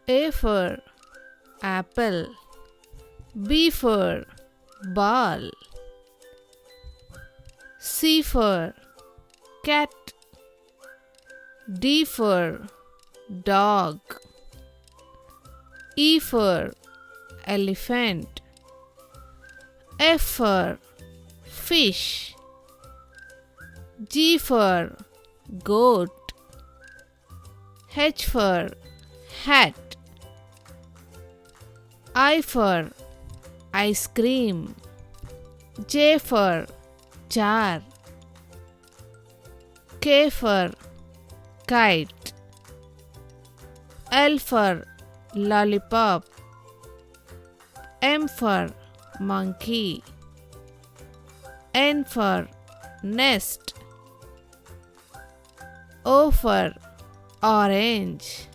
A for apple. B for ball. C for cat. D for dog. E for elephant. F for fish. G for goat. H for hat. I for ice cream. J for jar. K for kite. L for lollipop. M for monkey. N for nest. O for orange.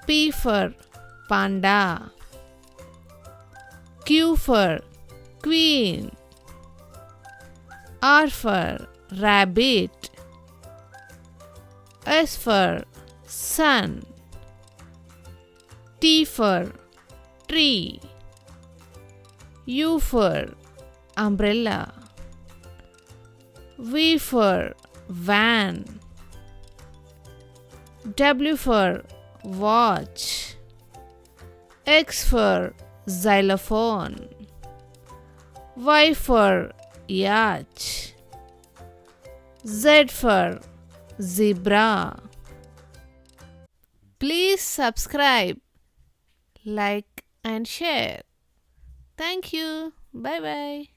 P for panda. Q for queen. R for rabbit. S for sun. T for tree. U for umbrella. V for van. W for watch. X for xylophone. Y for yacht. Z for zebra. Please subscribe, like and share. Thank you. Bye bye.